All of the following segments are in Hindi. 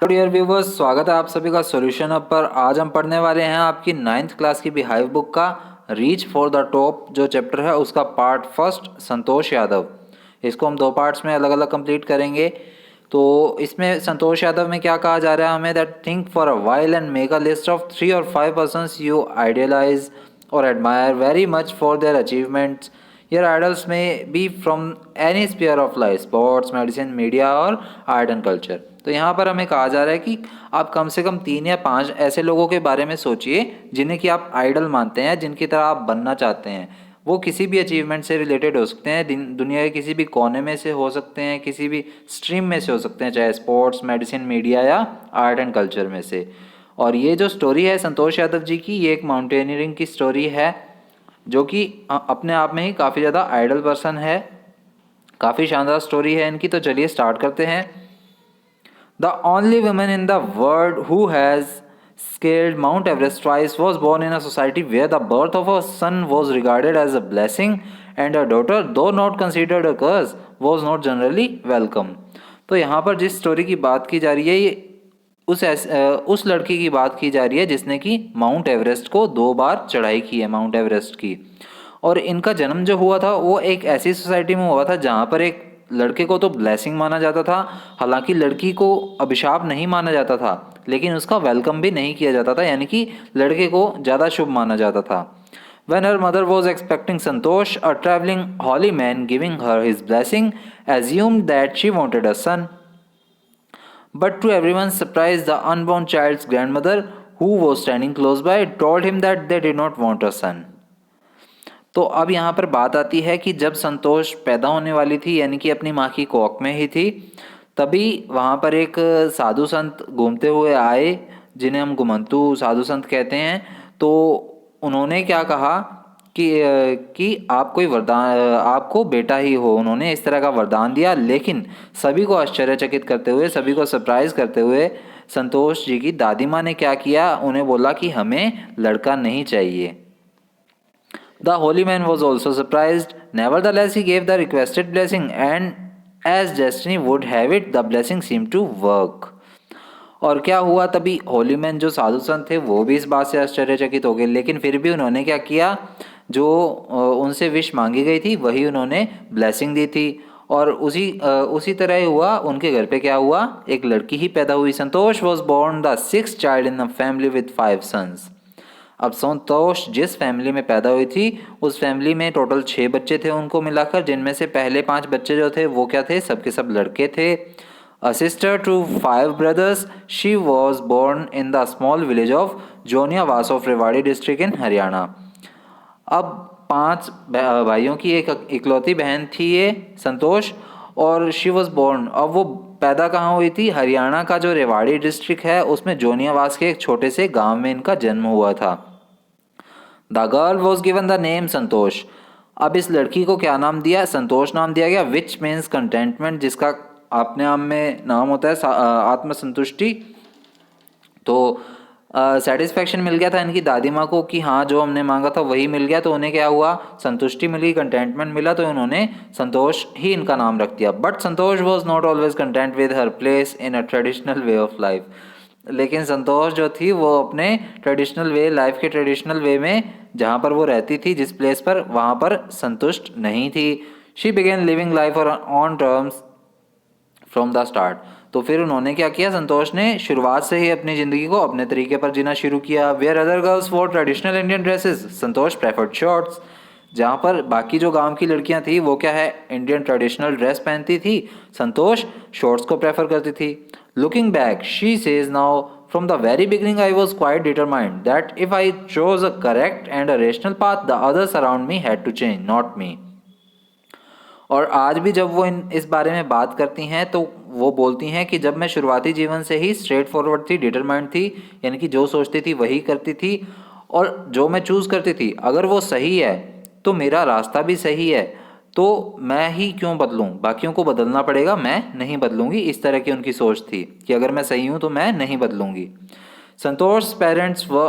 हेलो डियर व्यूवर्स, स्वागत है आप सभी का सॉल्यूशन अप पर। आज हम पढ़ने वाले हैं आपकी 9th क्लास की बिहाइव बुक का रीच फॉर द टॉप जो चैप्टर है उसका पार्ट फर्स्ट, संतोष यादव। इसको हम दो पार्ट्स में अलग अलग कंप्लीट करेंगे। तो इसमें संतोष यादव में क्या कहा जा रहा है हमें, that think for a while and make a list of 3 or 5 persons you idealise और admire very much for their achievements. Your idols may be from any sphere of life, sports, medicine, media और आर्ट एंड कल्चर। तो यहाँ पर हमें कहा जा रहा है कि आप कम से कम 3 या 5 ऐसे लोगों के बारे में सोचिए जिन्हें कि आप आइडल मानते हैं, जिनकी तरह आप बनना चाहते हैं। वो किसी भी अचीवमेंट से रिलेटेड हो सकते हैं, दुनिया के किसी भी कोने में से हो सकते हैं, किसी भी स्ट्रीम में से हो सकते हैं, चाहे स्पोर्ट्स, मेडिसिन, मीडिया या आर्ट एंड कल्चर में से। और ये जो स्टोरी है संतोष यादव जी की, ये एक माउंटेनियरिंग की स्टोरी है जो कि अपने आप में ही काफ़ी ज़्यादा आइडल पर्सन है। काफ़ी शानदार स्टोरी है इनकी। तो चलिए स्टार्ट करते हैं। The only woman in the world who has scaled Mount Everest twice was born in a society where the birth of a son was regarded as a blessing and a daughter, though not considered a curse, was not generally welcome. तो यहाँ पर जिस स्टोरी की बात की जा रही है, ये उस लड़की की बात की जा रही है जिसने कि माउंट एवरेस्ट को 2 बार चढ़ाई की है, माउंट एवरेस्ट की। और इनका जन्म जो हुआ था वो एक ऐसी सोसाइटी में हुआ था जहाँ पर एक लड़के को तो ब्लेसिंग माना जाता था, हालांकि लड़की को अभिशाप नहीं माना जाता था, लेकिन उसका वेलकम भी नहीं किया जाता था, यानी कि लड़के को ज़्यादा शुभ माना जाता था। When her mother was expecting Santosh, a traveling holy man giving her his blessing assumed that she wanted a son. But to everyone's surprise, the unborn child's grandmother, who was standing close by, told him that they did not want a son. तो अब यहाँ पर बात आती है कि जब संतोष पैदा होने वाली थी, यानी कि अपनी माँ की कोख में ही थी, तभी वहाँ पर एक साधु संत घूमते हुए आए, जिन्हें हम घुमंतु साधु संत कहते हैं। तो उन्होंने क्या कहा कि आप कोई वरदान, आपको बेटा ही हो, उन्होंने इस तरह का वरदान दिया। लेकिन सभी को आश्चर्यचकित करते हुए, सभी को सरप्राइज करते हुए संतोष जी की दादी माँ ने क्या किया, उन्हें बोला कि हमें लड़का नहीं चाहिए। The holy man was also surprised. Nevertheless, he gave the requested blessing, and as destiny would have it, the blessing seemed to work. और क्या हुआ, तभी होली मैन जो साधु संत थे वो भी इस बात से आश्चर्यचकित हो गए, लेकिन फिर भी उन्होंने क्या किया, जो उनसे विश मांगी गई थी वही उन्होंने ब्लेसिंग दी थी। और उसी तरह ही हुआ। उनके घर पे क्या हुआ, एक लड़की ही पैदा हुई। Santosh was born the 6th child in a family with 5 sons। अब संतोष जिस फैमिली में पैदा हुई थी उस फैमिली में टोटल 6 बच्चे थे उनको मिलाकर, जिनमें से पहले 5 बच्चे जो थे वो क्या थे, सबके सब लड़के थे। A sister to 5 brothers, she was born in the small village of Joniyawas of Rewari district in Haryana. अब 5 भाइयों की एक इकलौती बहन थी ये संतोष, और शी वॉज बोर्न, अब वो पैदा कहाँ हुई थी, हरियाणा का जो रेवाड़ी डिस्ट्रिक्ट है उसमें जोनियावास के एक छोटे से गांव में इनका जन्म हुआ था। The girl was given the name Santosh. अब इस लड़की को क्या नाम दिया, संतोष नाम दिया गया, विच मीन्स कंटेंटमेंट, जिसका अपने आप में नाम होता है आत्मसंतुष्टि। तो सेटिस्फैक्शन मिल गया था इनकी दादी माँ को कि हाँ जो हमने मांगा था वही मिल गया। तो उन्हें क्या हुआ, संतुष्टि मिली, कंटेंटमेंट मिला, तो उन्होंने संतोष ही इनका नाम रख दिया। But Santosh was not always content with her place in a traditional way of life. लेकिन संतोष जो थी वो अपने ट्रेडिशनल वे, लाइफ के ट्रेडिशनल वे में जहाँ पर वो रहती थी, जिस प्लेस पर, वहाँ पर संतुष्ट नहीं थी। She began living life on terms from the start. तो फिर उन्होंने क्या किया, संतोष ने शुरुआत से ही अपनी ज़िंदगी को अपने तरीके पर जीना शुरू किया। Where other girls wore traditional Indian dresses, Santosh preferred shorts. जहाँ पर बाकी जो गांव की लड़कियां थी वो क्या है, इंडियन ट्रेडिशनल ड्रेस पहनती थी, संतोष शॉर्ट्स को प्रेफर करती थी। Looking back she says now, from the very beginning I was quite determined that if I chose a correct and a rational path, the others around me had to change, not me. और आज भी जब वो इस बारे में बात करती हैं तो वो बोलती हैं कि जब मैं शुरुआती जीवन से ही स्ट्रेट फॉरवर्ड थी, डिटरमाइंड थी, यानी कि जो सोचती थी वही करती थी, और जो मैं चूज़ करती थी अगर वो सही है तो मेरा रास्ता भी सही है, तो मैं ही क्यों बदलूं, बाकियों को बदलना पड़ेगा, मैं नहीं बदलूंगी। इस तरह की उनकी सोच थी कि अगर मैं सही हूं तो मैं नहीं बदलूंगी। संतोष पेरेंट्स व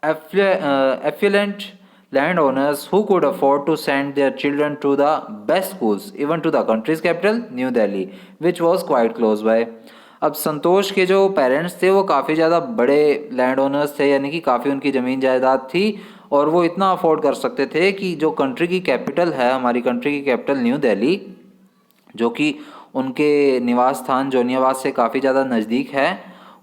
affluent landowners who could afford to send their children to the best schools, even to the country's capital, New Delhi, which was quite close by. अब संतोष के जो पेरेंट्स थे वो काफ़ी ज़्यादा बड़े लैंड ओनर्स थे, यानी कि काफ़ी उनकी ज़मीन जायदाद थी और वो इतना अफोर्ड कर सकते थे कि जो कंट्री की कैपिटल है, हमारी कंट्री की कैपिटल न्यू दिल्ली, जो कि उनके निवास स्थान जोनियाबाद से काफ़ी ज़्यादा नज़दीक है,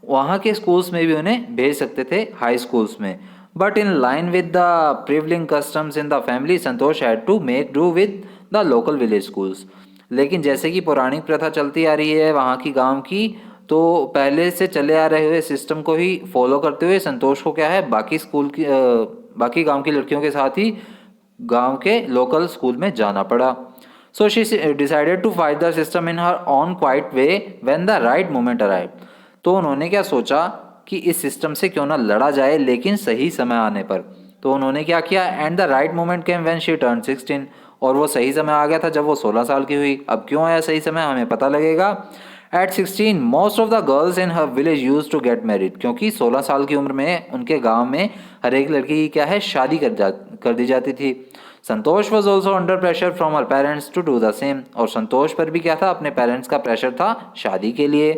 वहाँ के स्कूल्स में भी उन्हें भेज सकते थे, हाई स्कूल्स में। But in line with the prevailing customs in the family, Santosh had to make do with the local village schools. लेकिन जैसे कि पौराणिक प्रथा चलती आ रही है वहाँ की गांव की, तो पहले से चले आ रहे हुए सिस्टम को ही फॉलो करते हुए संतोष को क्या है, बाकी गांव की लड़कियों के साथ ही गांव के लोकल स्कूल में जाना पड़ा। So she decided to fight the system in her own quiet way when the right moment arrive. तो उन्होंने क्या सोचा कि इस सिस्टम से क्यों ना लड़ा जाए, लेकिन सही समय आने पर। तो उन्होंने क्या किया, and the right moment came when she turn 16, और वो सही समय आ गया था जब वो 16 साल की हुई। अब क्यों आया सही समय, हमें पता लगेगा। At 16 most of the girls in her village use to get married, क्योंकि 16 साल की उम्र में उनके गांव में हर एक लड़की की क्या है, शादी कर दी जाती थी। Santosh was also under pressure from her parents to do the same, और संतोष पर भी क्या था, अपने पेरेंट्स का प्रेशर था शादी के लिए।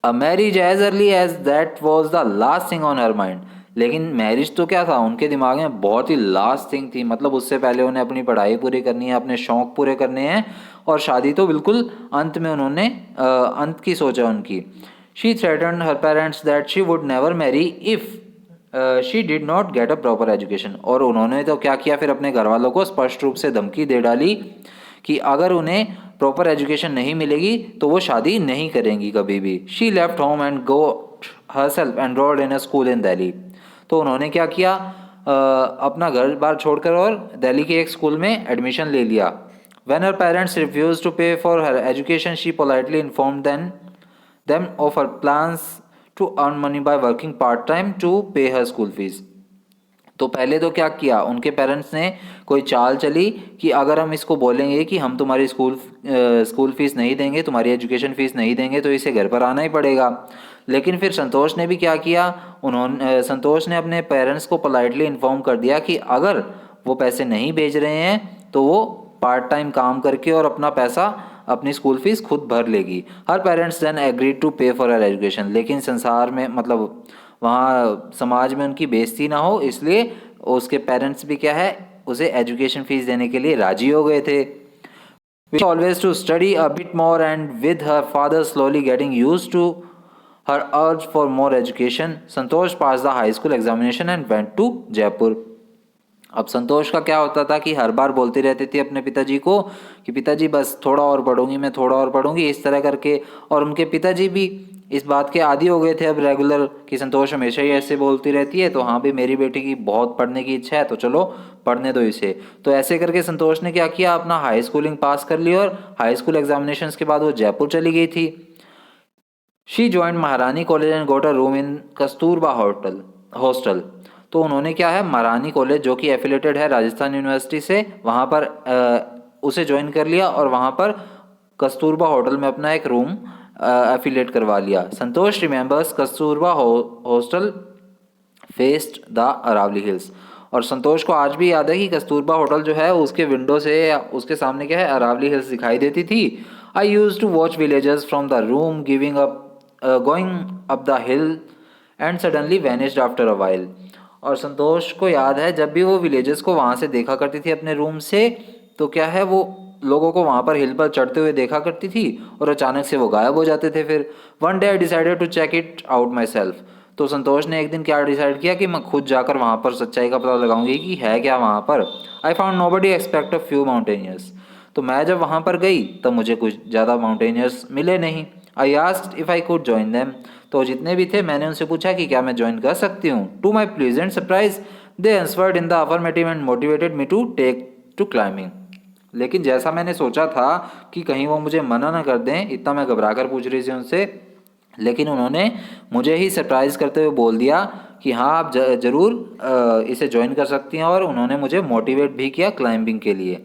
A marriage age early age that was the last thing on her mind, लेकिन मैरिज तो क्या था, उनके दिमाग में बहुत ही लास्ट थिंग थी। मतलब उससे पहले उन्हें अपनी पढ़ाई पूरी करनी है, अपने शौक पूरे करने हैं, और शादी तो बिल्कुल अंत में उन्होंने अंत की सोचा उनकी। She threatened her parents that she would never marry if she did not get a proper education, और उन्होंने तो क्या किया फिर, अपने घर वालों को स्पष्ट रूप से धमकी दे डाली कि अगर उन्हें प्रॉपर एजुकेशन नहीं मिलेगी तो वो शादी नहीं करेंगी कभी भी। She left home and go herself enrolled in a school इन दिल्ली। तो उन्होंने क्या किया, अपना घर बार छोड़कर और दिल्ली के एक स्कूल में एडमिशन ले लिया। When her parents refused to pay for her education, she politely informed them of her plans to earn money by working part-time to pay her school fees. तो पहले तो क्या किया, उनके पेरेंट्स ने कोई चाल चली कि अगर हम इसको बोलेंगे कि हम तुम्हारी स्कूल फीस नहीं देंगे, तुम्हारी एजुकेशन फीस नहीं देंगे, तो इसे घर पर आना ही पड़ेगा। लेकिन फिर संतोष ने भी क्या किया, संतोष ने अपने पेरेंट्स को पोलाइटली इन्फॉर्म कर दिया कि अगर वो पैसे नहीं भेज रहे हैं तो वो पार्ट टाइम काम करके और अपना पैसा, अपनी स्कूल फीस खुद भर लेगी। हर पेरेंट्स देन एग्रीड टू पे फॉर हर एजुकेशन, लेकिन संसार में मतलब वहाँ समाज में उनकी बेइज्जती ना हो, इसलिए उसके पेरेंट्स भी क्या है, उसे एजुकेशन फीस देने के लिए राजी हो गए थे। We always to study a bit more, and with her father slowly getting used to her urge for more education, Santosh passed the high school examination and went to Jaipur. अब संतोष का क्या होता था कि हर बार बोलती रहती थी अपने पिताजी को कि पिताजी बस थोड़ा और पढ़ूंगी, मैं थोड़ा और पढ़ूंगी, इस तरह करके। और उनके पिताजी भी इस बात के आदी हो गए थे अब रेगुलर कि संतोष हमेशा ही ऐसे बोलती रहती है, तो हाँ भी मेरी बेटी की बहुत पढ़ने की इच्छा है, तो चलो पढ़ने दो इसे। तो ऐसे करके संतोष ने क्या किया, अपना हाई स्कूलिंग पास कर ली और हाई स्कूल एग्जामिनेशंस के बाद वो जयपुर चली गई थी। She joined Maharani college and got a room in Kasturba hostel. तो उन्होंने क्या है, महारानी कॉलेज जो कि एफिलेटेड है राजस्थान यूनिवर्सिटी से, वहाँ पर उसे ज्वाइन कर लिया और वहाँ पर कस्तूरबा होटल में अपना एक रूम एफिलेट करवा लिया। Santosh remembers Kasturba hostel faced the Aravali hills, और संतोष को आज भी याद है कि कस्तूरबा होटल जो है उसके विंडो से उसके सामने क्या है, अरावली हिल्स दिखाई देती थी। I use to watch villagers from the room going up the hill and suddenly vanished after a while. और संतोष को याद है जब भी वो विलेजर्स को वहाँ से देखा करती थी अपने रूम से, तो क्या है, वो लोगों को वहाँ पर हिल पर चढ़ते हुए देखा करती थी और अचानक से वो गायब हो जाते थे। फिर one day I decided to check it out myself. तो संतोष ने एक दिन क्या डिसाइड किया कि मैं खुद जाकर वहाँ पर सच्चाई का पता लगाऊंगी कि है क्या वहाँ पर। I found nobody expect a few mountaineers. तो मैं जब वहाँ पर गई तब मुझे कुछ ज़्यादा माउंटेनियर्स मिले नहीं। I asked if I could join them. तो जितने भी थे मैंने उनसे पूछा कि क्या मैं ज्वाइन कर सकती हूँ। To my pleasant surprise they answered in the affirmative and motivated me to take to climbing. लेकिन जैसा मैंने सोचा था कि कहीं वो मुझे मना ना कर दें, इतना मैं घबरा कर पूछ रही थी उनसे, लेकिन उन्होंने मुझे ही सरप्राइज करते हुए बोल दिया कि हाँ आप ज़रूर इसे ज्वाइन कर सकती हैं, और उन्होंने मुझे मोटिवेट भी किया क्लाइंबिंग के लिए।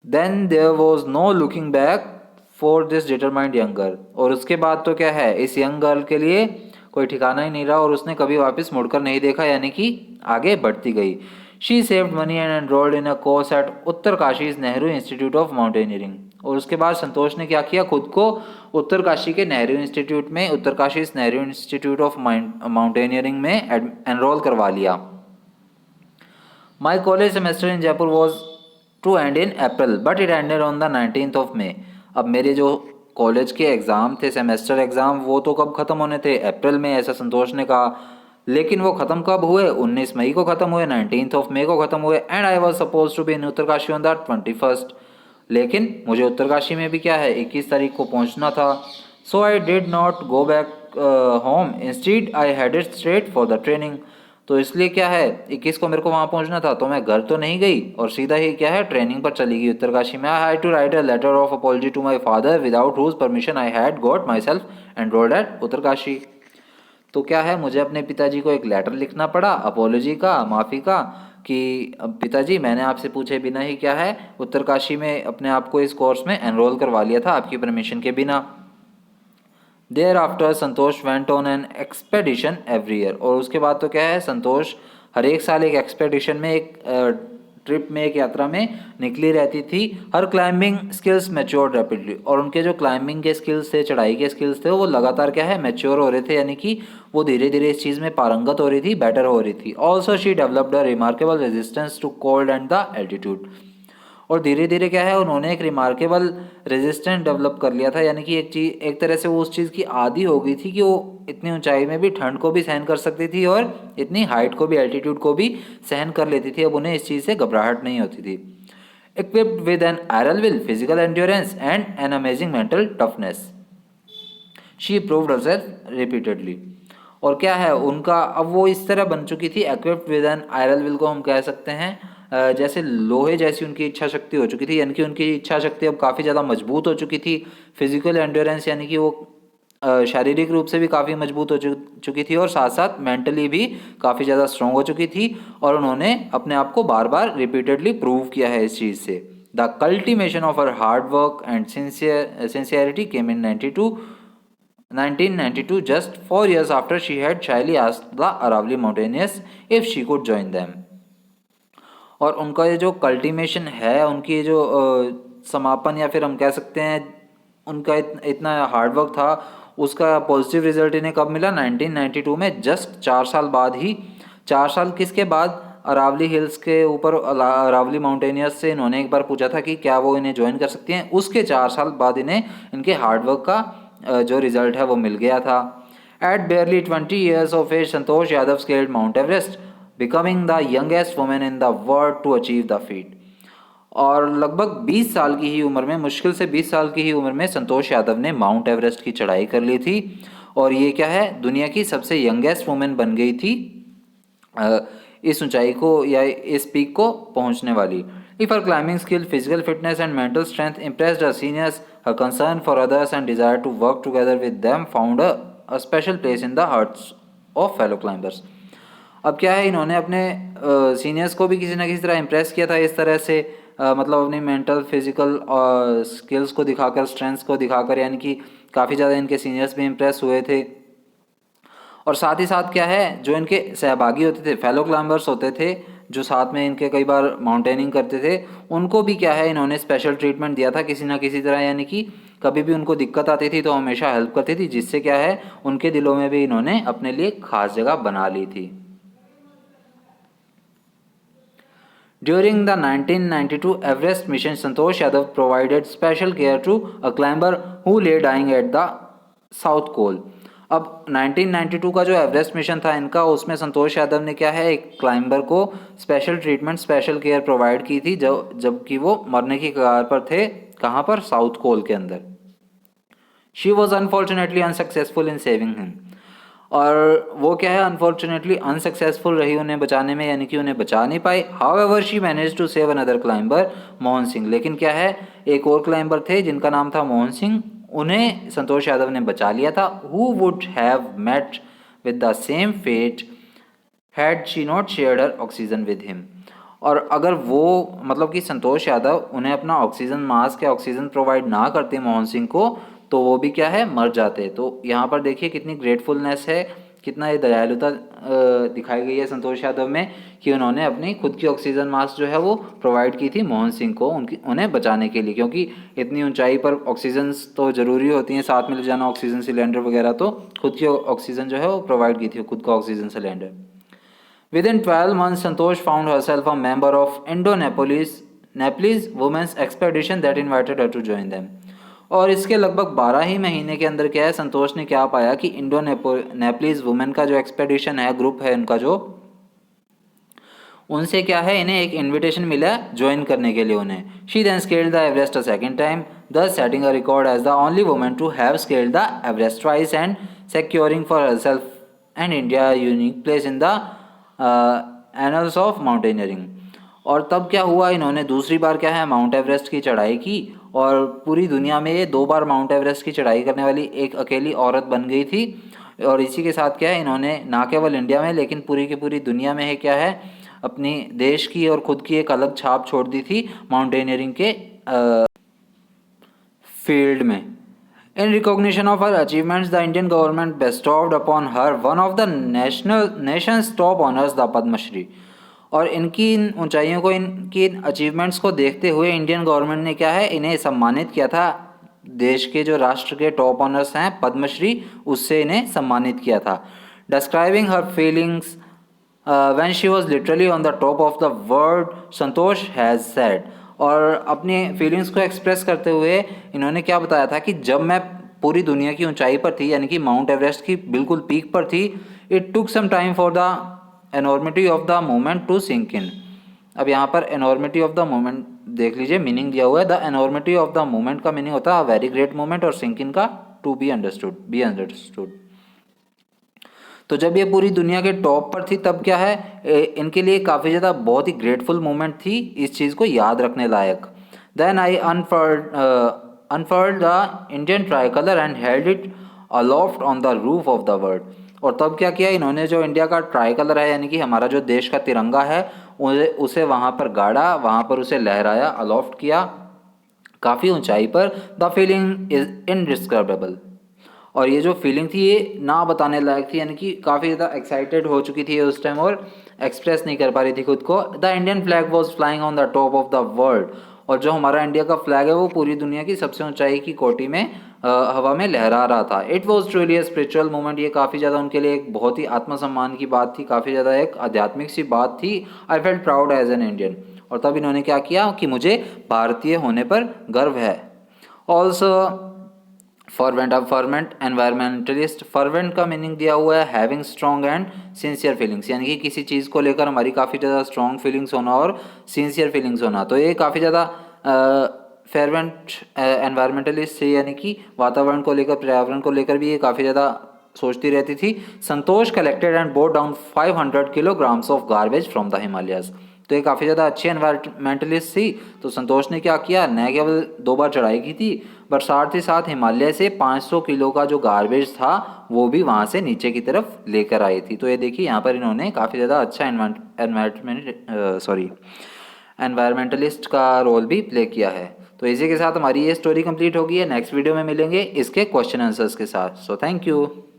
Then there was no looking back for this determined young girl. और उसके बाद तो क्या है, इस यंग गर्ल के लिए कोई ठिकाना ही नहीं रहा और उसने कभी वापस मुड़कर नहीं देखा, यानी कि आगे बढ़ती गई। She saved money and enrolled in a course at Uttarkashi's Nehru institute of mountaineering. और उसके बाद संतोष ने क्या किया, खुद को उत्तरकाशी के नेहरू इंस्टीट्यूट में, Uttarkashi Nehru institute of mountaineering में एनरोल करवा लिया। My college semester in Jaipur was to end in April but it ended on the 19th of May। अब मेरे जो कॉलेज के एग्ज़ाम थे, सेमेस्टर एग्ज़ाम, वो तो कब ख़त्म होने थे, अप्रैल में, ऐसा संतोष ने कहा। लेकिन वो ख़त्म कब हुए, 19 मई को ख़त्म हुए, 19th of May को ख़त्म हुए। And I was suppose to be in Uttarkashi on the 21st। लेकिन मुझे उत्तरकाशी में भी क्या है 21 तारीख को पहुंचना था। So I did not go back home, instead I headed straight for the training. तो इसलिए क्या है 21 को मेरे को वहाँ पहुँचना था, तो मैं घर तो नहीं गई और सीधा ही क्या है ट्रेनिंग पर चली गई उत्तरकाशी में। I had to write a letter of apology to my father without whose permission I had got myself enrolled at Uttarkashi. तो क्या है मुझे अपने पिताजी को एक लेटर लिखना पड़ा अपॉलजी का, माफ़ी का, कि पिताजी मैंने आपसे पूछे बिना ही क्या है उत्तरकाशी में अपने आप को इस कोर्स में एनरोल करवा लिया था आपकी परमिशन के बिना। Thereafter Santosh went on an expedition every year. और उसके बाद तो क्या है संतोष हर एक साल एक एक्सपेडिशन में, एक ट्रिप में, एक यात्रा में निकली रहती थी। हर क्लाइंबिंग स्किल्स मैच्योर्ड रैपिडली। और उनके जो क्लाइंबिंग के स्किल्स थे, चढ़ाई के स्किल्स थे, वो लगातार क्या है मैच्योर हो रहे थे, यानी कि वो धीरे धीरे इस चीज़ में पारंगत हो रही थी, बेटर हो रही थी। Also she developed a remarkable resistance to cold and the altitude. और धीरे धीरे क्या है उन्होंने एक रिमार्केबल रेजिस्टेंस डेवलप कर लिया था, यानी कि एक तरह से वो उस चीज़ की आदी हो गई थी कि वो इतनी ऊंचाई में भी ठंड को भी सहन कर सकती थी और इतनी हाइट को भी, एल्टीट्यूड को भी सहन कर लेती थी। अब उन्हें इस चीज़ से घबराहट नहीं होती थी। Equipped with an iron will, physical endurance and an amazing mental toughness, she proved herself repeatedly. और क्या है उनका अब वो इस तरह बन चुकी थी, equipped with an iron will को हम कह सकते हैं जैसे लोहे जैसी उनकी इच्छा शक्ति हो चुकी थी, यानी कि उनकी इच्छा शक्ति अब काफ़ी ज़्यादा मजबूत हो चुकी थी। फिजिकल एंड्योरेंस यानी कि वो शारीरिक रूप से भी काफ़ी मजबूत हो चुकी थी और साथ साथ मेंटली भी काफ़ी ज़्यादा स्ट्रॉन्ग हो चुकी थी। और उन्होंने अपने आप को बार बार रिपीटेडली प्रूव किया है इस चीज़ से। The cultivation of her hard work and sincerity came in 1992, just 4 years after she had shyly asked the Aravalli Mountaineers if she could join them। और उनका ये जो कल्टीमेशन है, उनकी जो समापन या फिर हम कह सकते हैं उनका इतना हार्ड वर्क था, उसका पॉजिटिव रिजल्ट इन्हें कब मिला 1992 में, जस्ट 4 साल बाद ही। 4 साल किसके बाद, अरावली हिल्स के ऊपर अरावली माउंटेनियर्स से इन्होंने एक बार पूछा था कि क्या वो इन्हें ज्वाइन कर सकती हैं, उसके 4 साल बाद इन्हें इनके हार्ड वर्क का जो रिजल्ट है वो मिल गया था। At barely 20 years of age, Santosh Yadav scaled Mount Everest, becoming the youngest women in the world to achieve the feat. और लगभग 20 साल की ही उम्र में, मुश्किल से 20 साल की ही उम्र में संतोष यादव ने माउंट एवरेस्ट की चढ़ाई कर ली थी। और ये क्या है दुनिया की सबसे यंगेस्ट वुमेन बन गई थी इस ऊंचाई को या इस पीक को पहुंचने वाली। If her climbing skill, physical fitness and mental strength impressed her seniors, her concern for others and desire to work together with them found a special place in the hearts of fellow climbers. अब क्या है इन्होंने अपने सीनियर्स को भी किसी ना किसी तरह इम्प्रेस किया था इस तरह से, मतलब अपनी मेंटल फिजिकल स्किल्स को दिखाकर, स्ट्रेंथ्स को दिखाकर, यानी कि काफ़ी ज़्यादा इनके सीनियर्स भी इम्प्रेस हुए थे। और साथ ही साथ क्या है जो इनके सहभागी होते थे, फेलो क्लाइंबर्स होते थे जो साथ में इनके कई बार माउंटेनिंग करते थे, उनको भी क्या है इन्होंने स्पेशल ट्रीटमेंट दिया था किसी ना किसी तरह, यानी कि कभी भी उनको दिक्कत आती थी तो हमेशा हेल्प करती थी, जिससे क्या है उनके दिलों में भी इन्होंने अपने लिए खास जगह बना ली थी। During the 1992 Everest mission, Santosh Yadav provided special care to a climber who lay dying at the South Pole। अब 1992 का जो एवरेस्ट मिशन था इनका, उसमें संतोष यादव ने क्या है एक क्लाइंबर को special treatment, special care provide की थी जबकि वो मरने की कगार पर थे। कहाँ पर, साउथ पोल के अंदर। She was unfortunately unsuccessful in saving him. और वो क्या है अनफॉर्चुनेटली अनसक्सेसफुल रही उन्हें बचाने में, यानी कि उन्हें बचा नहीं पाई। However she manage to save another climber Mohan Singh. लेकिन क्या है एक और क्लाइंबर थे जिनका नाम था मोहन सिंह, उन्हें संतोष यादव ने बचा लिया था। Who would have met with the same fate had she not shared her oxygen with him. और अगर वो मतलब कि संतोष यादव उन्हें अपना ऑक्सीजन मास्क या ऑक्सीजन प्रोवाइड ना करते मोहन सिंह को, तो वो भी क्या है मर जाते। तो यहाँ पर देखिए कितनी ग्रेटफुलनेस है, कितना ये दयालुता दिखाई गई है संतोष यादव में कि उन्होंने अपनी खुद की ऑक्सीजन मास्क जो है वो प्रोवाइड की थी मोहन सिंह को उन्हें बचाने के लिए, क्योंकि इतनी ऊंचाई पर ऑक्सीजन तो ज़रूरी होती हैं, साथ में ले जाना ऑक्सीजन सिलेंडर वगैरह, तो खुद की ऑक्सीजन जो है वो प्रोवाइड की थी, खुद का oxygen cylinder. Within 12 months, Santosh found herself a member of Indo-Nepalese women's expedition that invited her to join them. और इसके लगभग 12 ही महीने के अंदर क्या है, संतोष ने क्या पाया कि इंडो नेपलीज वुमेन का जो एक्सपेडिशन है, ग्रुप है उनका जो, उनसे क्या है, इन्हें एक इनविटेशन मिला ज्वाइन करने के लिए उन्हें। She then scaled the Everest a second time, thus setting a record as the only woman to have scaled the Everest twice and securing for herself and India a unique place in the annals of mountaineering। और तब क्या हुआ, इन्होंने दूसरी बार क्या है माउंट एवरेस्ट की चढ़ाई की, और पूरी दुनिया में ये 2 बार माउंट एवरेस्ट की चढ़ाई करने वाली एक अकेली औरत बन गई थी। और इसी के साथ क्या है, इन्होंने ना केवल इंडिया में लेकिन पूरी की पूरी दुनिया में है क्या है, अपनी देश की और खुद की एक अलग छाप छोड़ दी थी माउंटेनियरिंग के फील्ड में। In recognition of her achievements, the Indian government bestowed upon her one of the nation's top honors, the Padma Shri। और इनकी इन ऊंचाइयों को, इनकी इन अचीवमेंट्स को देखते हुए इंडियन गवर्नमेंट ने क्या है, इन्हें सम्मानित किया था। देश के जो राष्ट्र के टॉप ऑनर्स हैं पद्मश्री, उससे इन्हें सम्मानित किया था। Describing her feelings when she was literally on the top of the world, Santosh has said. और अपनी फीलिंग्स को एक्सप्रेस करते हुए इन्होंने क्या बताया था कि जब मैं पूरी दुनिया की ऊंचाई पर थी, यानी कि माउंट एवरेस्ट की बिल्कुल पीक पर थी, it took some time for the enormity of the moment to sink in. अब यहाँ पर एनॉर्मिटी ऑफ द मोमेंट देख लीजिए, मीनिंग दिया हुआ है। The enormity of the moment का मीनिंग होता है वेरी ग्रेट मोमेंट, और सिंक इन का टू बी अंडरस्टूड। तो जब ये पूरी दुनिया के टॉप पर थी तब क्या है, इनके लिए काफ़ी ज़्यादा बहुत ही ग्रेटफुल मोमेंट थी, इस चीज़ को याद रखने लायक। Then I unfurled the Indian tricolour and held it aloft on the roof of the world. और तब क्या किया इन्होंने, जो इंडिया का ट्राई कलर है यानी कि हमारा जो देश का तिरंगा है, उसे वहाँ पर गाड़ा, वहाँ पर उसे लहराया, अलोफ्ट किया काफ़ी ऊंचाई पर। The feeling is indescribable. और ये जो फीलिंग थी ये ना बताने लायक थी, यानी कि काफ़ी ज़्यादा एक्साइटेड हो चुकी थी उस टाइम और एक्सप्रेस नहीं कर पा रही थी खुद को। The Indian flag was flying on the top of the world. और जो हमारा इंडिया का फ्लैग है वो पूरी दुनिया की सबसे ऊंचाई की कोटि में हवा में लहरा रहा था। It was truly a spiritual moment. ये काफ़ी ज़्यादा उनके लिए एक बहुत ही आत्मसम्मान की बात थी, काफ़ी ज़्यादा एक आध्यात्मिक सी बात थी। I felt proud as an Indian. और तब इन्होंने क्या किया कि मुझे भारतीय होने पर गर्व है। ऑल्सो फर्वेंट, अब फर्वेंट एनवायरमेंटलिस्ट, फर्वेंट का मीनिंग दिया हुआ है having strong and sincere feelings, यानी कि किसी चीज़ को लेकर हमारी काफ़ी ज़्यादा स्ट्रॉन्ग फीलिंग्स होना और सिंसियर फीलिंग्स होना। तो ये काफ़ी ज़्यादा फर्वेंट एनवायरमेंटलिस्ट से, यानी कि वातावरण को लेकर, पर्यावरण को लेकर भी ये काफ़ी ज़्यादा सोचती रहती थी। Santosh collected and brought down 500 kilograms of garbage from the Himalayas. तो ये काफ़ी ज़्यादा अच्छी एनवायरमेंटलिस्ट थी। तो संतोष ने क्या किया, न केवल 2 बार चढ़ाई की थी, पर साथ ही साथ हिमालय से 500 किलो का जो गार्बेज था वो भी वहाँ से नीचे की तरफ लेकर आई थी। तो ये देखिए यहाँ पर इन्होंने काफ़ी ज़्यादा अच्छा एनवायरमेंटलिस्ट का रोल भी प्ले किया है। तो इसी के साथ हमारी ये स्टोरी कंप्लीट होगी है। नेक्स्ट वीडियो में मिलेंगे इसके क्वेश्चन आंसर्स के साथ। So thank you.